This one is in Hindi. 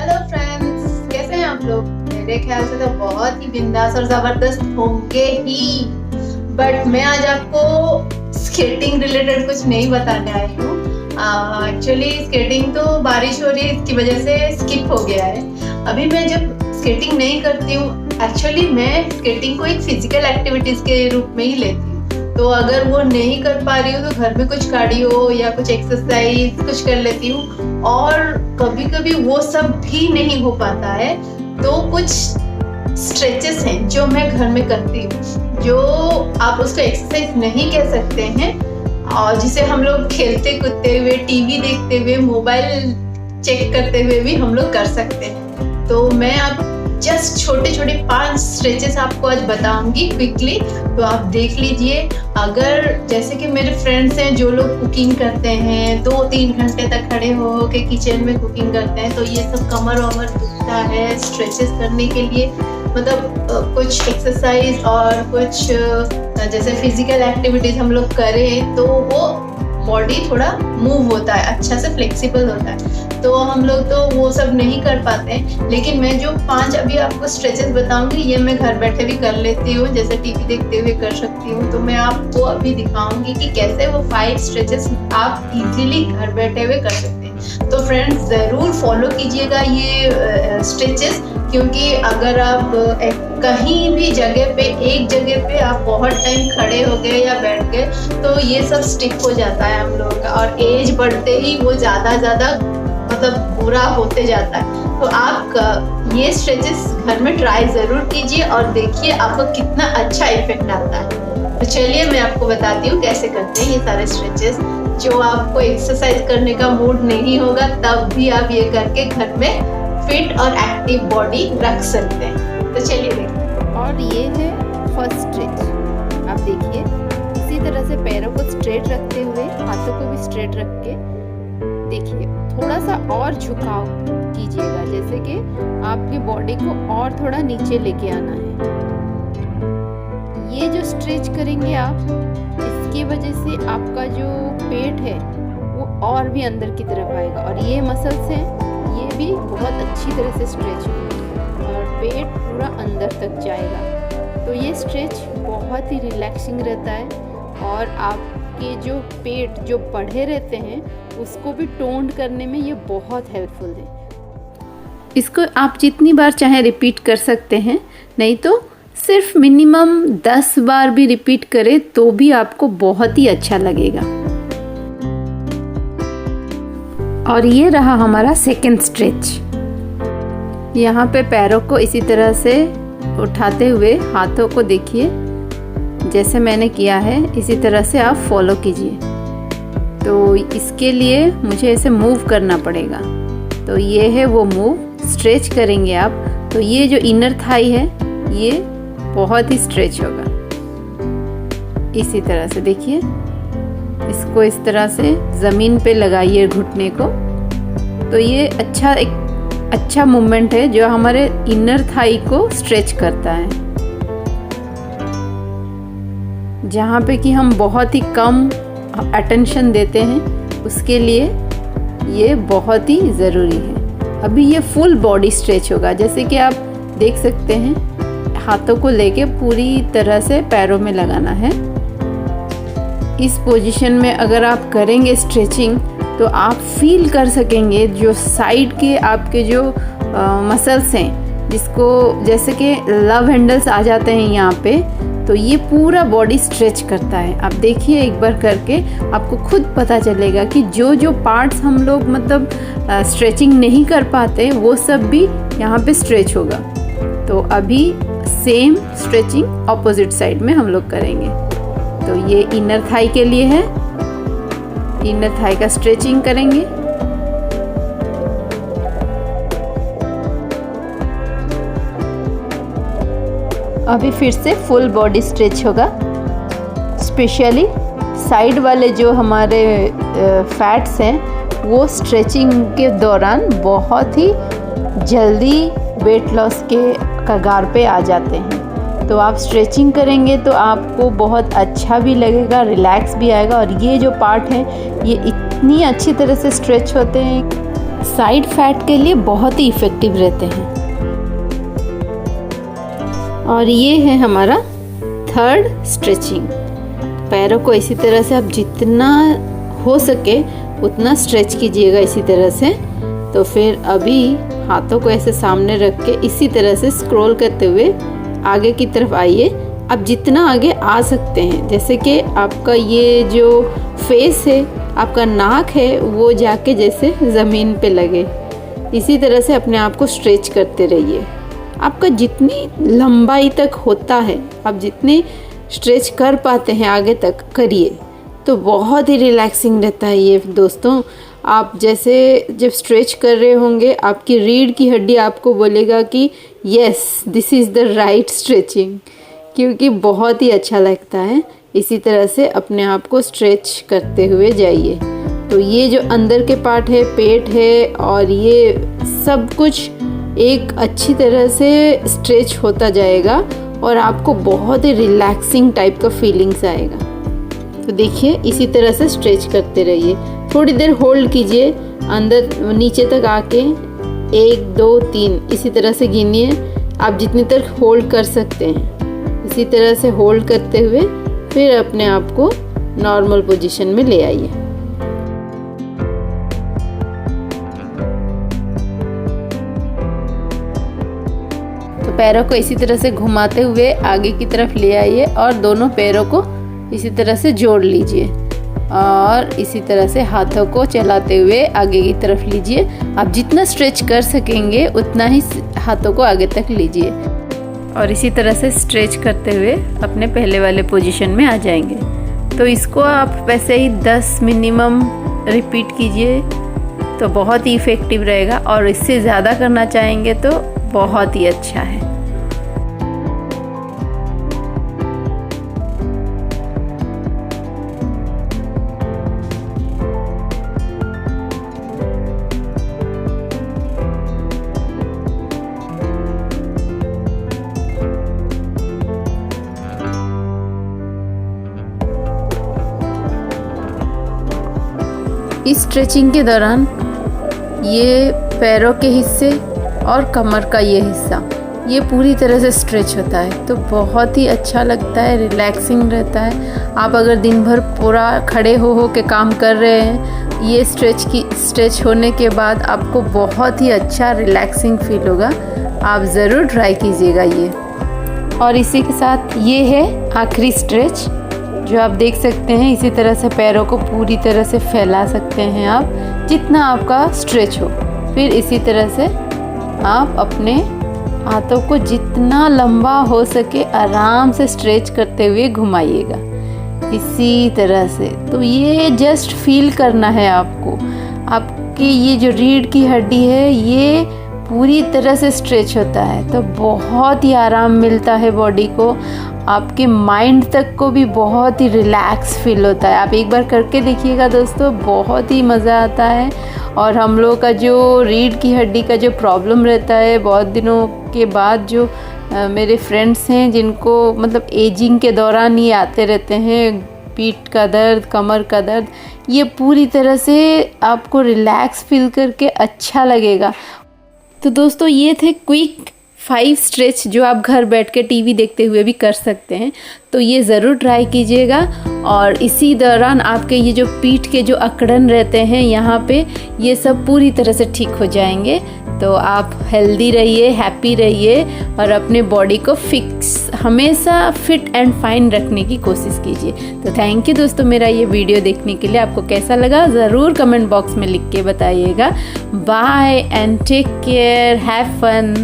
हेलो फ्रेंड्स, कैसे हैं आप लोग? मेरे ख्याल से तो बहुत ही बिंदास और जबरदस्त होंगे ही। बट मैं आज आपको स्केटिंग रिलेटेड कुछ नहीं बताने आई हूँ। एक्चुअली स्केटिंग तो बारिश हो रही है, इसकी वजह से स्किप हो गया है। अभी मैं जब स्केटिंग नहीं करती हूँ, एक्चुअली मैं स्केटिंग को एक फिजिकल एक्टिविटीज के रूप में ही लेती हूँ। तो अगर वो नहीं कर पा रही हूँ तो घर में कुछ कार्डियो या कुछ एक्सरसाइज कुछ कर लेती हूँ। और कभी कभी वो सब भी नहीं हो पाता है तो कुछ स्ट्रेचेस हैं जो मैं घर में करती हूँ, जो आप उसको एक्सरसाइज नहीं कह सकते हैं और जिसे हम लोग खेलते कूदते हुए, टीवी देखते हुए, मोबाइल चेक करते हुए भी हम लोग कर सकते हैं। तो मैं आप जस्ट छोटे छोटे 5 स्ट्रेचेस आपको आज बताऊंगी क्विकली, तो आप देख लीजिए। अगर जैसे कि मेरे फ्रेंड्स हैं जो लोग कुकिंग करते हैं, 2-3 घंटे तक खड़े हो के किचन में कुकिंग करते हैं, तो ये सब कमर वमर दुखता है स्ट्रेचेस करने के लिए, मतलब कुछ एक्सरसाइज और कुछ जैसे फिजिकल एक्टिविटीज हम लोग करें तो वो बॉडी थोड़ा मूव होता है, अच्छा से फ्लेक्सिबल होता है। तो हम लोग तो वो सब नहीं कर पाते हैं, लेकिन मैं जो 5 अभी आपको स्ट्रेचेस बताऊंगी ये मैं घर बैठे भी कर लेती हूँ, जैसे टीवी देखते हुए कर सकती हूँ। तो मैं आपको अभी दिखाऊंगी कि कैसे वो 5 स्ट्रेचेस आप इजीली घर बैठे हुए कर सकते हैं। तो फ्रेंड्स ज़रूर फॉलो कीजिएगा ये स्ट्रेचेस, क्योंकि अगर आप कहीं भी जगह पे, एक जगह पे आप बहुत टाइम खड़े हो गए या बैठ गए तो ये सब स्टिक हो जाता है हम लोगों का, और एज बढ़ते ही वो ज़्यादा मतलब बुरा होते जाता है। तो आप ये स्ट्रेचेस घर में ट्राई ज़रूर कीजिए और देखिए आपको कितना अच्छा इफेक्ट आता है। तो चलिए मैं आपको बताती हूँ कैसे करते हैं ये सारे स्ट्रेचेस, जो आपको एक्सरसाइज करने का मूड नहीं होगा तब भी आप ये करके घर में फिट और एक्टिव बॉडी रख सकते हैं। तो चलिए देखते। और ये है फर्स्ट स्ट्रेच। आप देखिए, इसी तरह से पैरों को स्ट्रेट रखते हुए हाथों को भी स्ट्रेट रख के देखिए, थोड़ा सा और झुकाव कीजिएगा, जैसे कि आपकी बॉडी को और थोड़ा नीचे लेके आना है। ये जो स्ट्रेच करेंगे आप, इसकी वजह से आपका जो पेट है वो और भी अंदर की तरफ आएगा, और ये मसल्स हैं ये भी बहुत अच्छी तरह से स्ट्रेच होंगे और पेट पूरा अंदर तक जाएगा। तो ये स्ट्रेच बहुत ही रिलैक्सिंग रहता है और आपके जो पेट जो बढ़े रहते हैं उसको भी टोन्ड करने में ये बहुत हेल्पफुल है। इसको आप जितनी बार चाहे रिपीट कर सकते हैं, नहीं तो सिर्फ मिनिमम 10 बार भी रिपीट करें तो भी आपको बहुत ही अच्छा लगेगा। और ये रहा हमारा सेकेंड स्ट्रेच। यहाँ पे पैरों को इसी तरह से उठाते हुए हाथों को देखिए, जैसे मैंने किया है इसी तरह से आप फॉलो कीजिए। तो इसके लिए मुझे ऐसे मूव करना पड़ेगा। तो ये है वो मूव, स्ट्रेच करेंगे आप। तो ये जो इनर थाई है ये बहुत ही स्ट्रेच होगा। इसी तरह से देखिए, इसको इस तरह से ज़मीन पे लगाइए घुटने को। तो ये एक अच्छा मूवमेंट है जो हमारे इनर थाई को स्ट्रेच करता है, जहाँ पे कि हम बहुत ही कम अटेंशन देते हैं, उसके लिए ये बहुत ही ज़रूरी है। अभी ये फुल बॉडी स्ट्रेच होगा, जैसे कि आप देख सकते हैं, हाथों को लेके पूरी तरह से पैरों में लगाना है। इस पोजीशन में अगर आप करेंगे स्ट्रेचिंग तो आप फील कर सकेंगे जो साइड के आपके जो मसल्स हैं, जिसको जैसे कि लव हैंडल्स आ जाते हैं यहाँ पे, तो ये पूरा बॉडी स्ट्रेच करता है। आप देखिए एक बार करके, आपको खुद पता चलेगा कि जो जो पार्ट्स हम लोग मतलब स्ट्रेचिंग नहीं कर पाते वो सब भी यहाँ पे स्ट्रेच होगा। तो अभी सेम स्ट्रेचिंग ऑपोजिट साइड में हम लोग करेंगे। तो ये इनर थाई के लिए है, इनर थाई का स्ट्रेचिंग करेंगे। अभी फिर से फुल बॉडी स्ट्रेच होगा। स्पेशली साइड वाले जो हमारे फैट्स हैं वो स्ट्रेचिंग के दौरान बहुत ही जल्दी वेट लॉस के कगार पे आ जाते हैं। तो आप स्ट्रेचिंग करेंगे तो आपको बहुत अच्छा भी लगेगा, रिलैक्स भी आएगा। और ये जो पार्ट है ये इतनी अच्छी तरह से स्ट्रेच होते हैं, साइड फैट के लिए बहुत ही इफ़ेक्टिव रहते हैं। और ये है हमारा थर्ड स्ट्रेचिंग। पैरों को इसी तरह से आप जितना हो सके उतना स्ट्रेच कीजिएगा इसी तरह से। तो फिर अभी हाथों को ऐसे सामने रख के इसी तरह से स्क्रॉल करते हुए आगे की तरफ आइए। आप जितना आगे आ सकते हैं, जैसे कि आपका ये जो फेस है, आपका नाक है, वो जाके जैसे ज़मीन पे लगे, इसी तरह से अपने आप को स्ट्रेच करते रहिए। आपका जितनी लंबाई तक होता है, आप जितने स्ट्रेच कर पाते हैं आगे तक करिए, तो बहुत ही रिलैक्सिंग रहता है ये दोस्तों। आप जैसे जब स्ट्रेच कर रहे होंगे, आपकी रीढ़ की हड्डी आपको बोलेगा कि yes this is the right stretching, क्योंकि बहुत ही अच्छा लगता है। इसी तरह से अपने आप को स्ट्रेच करते हुए जाइए। तो ये जो अंदर के पार्ट है, पेट है, और ये सब कुछ एक अच्छी तरह से स्ट्रेच होता जाएगा और आपको बहुत ही रिलैक्सिंग टाइप का फीलिंग्स आएगा। तो देखिए इसी तरह से स्ट्रेच करते रहिए। थोड़ी देर होल्ड कीजिए, अंदर नीचे तक आके 1 2 3 इसी तरह से गिनिए। आप जितनी तक होल्ड कर सकते हैं इसी तरह से होल्ड करते हुए फिर अपने आप को नॉर्मल पोजीशन में ले आइए। तो पैरों को इसी तरह से घुमाते हुए आगे की तरफ ले आइए और दोनों पैरों को इसी तरह से जोड़ लीजिए और इसी तरह से हाथों को चलाते हुए आगे की तरफ लीजिए। आप जितना स्ट्रेच कर सकेंगे उतना ही हाथों को आगे तक लीजिए और इसी तरह से स्ट्रेच करते हुए अपने पहले वाले पोजीशन में आ जाएंगे। तो इसको आप वैसे ही 10 मिनिमम रिपीट कीजिए तो बहुत ही इफ़ेक्टिव रहेगा, और इससे ज़्यादा करना चाहेंगे तो बहुत ही अच्छा है। इस स्ट्रेचिंग के दौरान ये पैरों के हिस्से और कमर का ये हिस्सा ये पूरी तरह से स्ट्रेच होता है, तो बहुत ही अच्छा लगता है, रिलैक्सिंग रहता है। आप अगर दिन भर पूरा खड़े हो के काम कर रहे हैं, ये स्ट्रेच होने के बाद आपको बहुत ही अच्छा रिलैक्सिंग फील होगा। आप ज़रूर ट्राई कीजिएगा ये। और इसी के साथ ये है आखिरी स्ट्रेच जो आप देख सकते हैं। इसी तरह से पैरों को पूरी तरह से फैला सकते हैं आप, जितना आपका स्ट्रेच हो। फिर इसी तरह से आप अपने हाथों को जितना लंबा हो सके आराम से स्ट्रेच करते हुए घुमाइएगा इसी तरह से। तो ये जस्ट फील करना है आपको, आपकी ये जो रीढ़ की हड्डी है ये पूरी तरह से स्ट्रेच होता है, तो बहुत ही आराम मिलता है बॉडी को। आपके माइंड तक को भी बहुत ही रिलैक्स फील होता है। आप एक बार करके देखिएगा दोस्तों, बहुत ही मज़ा आता है। और हम लोग का जो रीढ़ की हड्डी का जो प्रॉब्लम रहता है, बहुत दिनों के बाद जो मेरे फ्रेंड्स हैं जिनको मतलब एजिंग के दौरान ये आते रहते हैं, पीठ का दर्द, कमर का दर्द, ये पूरी तरह से आपको रिलैक्स फील करके अच्छा लगेगा। तो दोस्तों ये थे क्विक 5 स्ट्रेच जो आप घर बैठ के टीवी देखते हुए भी कर सकते हैं। तो ये ज़रूर ट्राई कीजिएगा। और इसी दौरान आपके ये जो पीठ के जो अकड़न रहते हैं यहाँ पे, ये सब पूरी तरह से ठीक हो जाएंगे। तो आप हेल्दी रहिए, हैप्पी रहिए और अपने बॉडी को हमेशा फिट एंड फाइन रखने की कोशिश कीजिए। तो थैंक यू दोस्तों मेरा ये वीडियो देखने के लिए। आपको कैसा लगा ज़रूर कमेंट बॉक्स में लिख के बताइएगा। Bye and take care, have fun.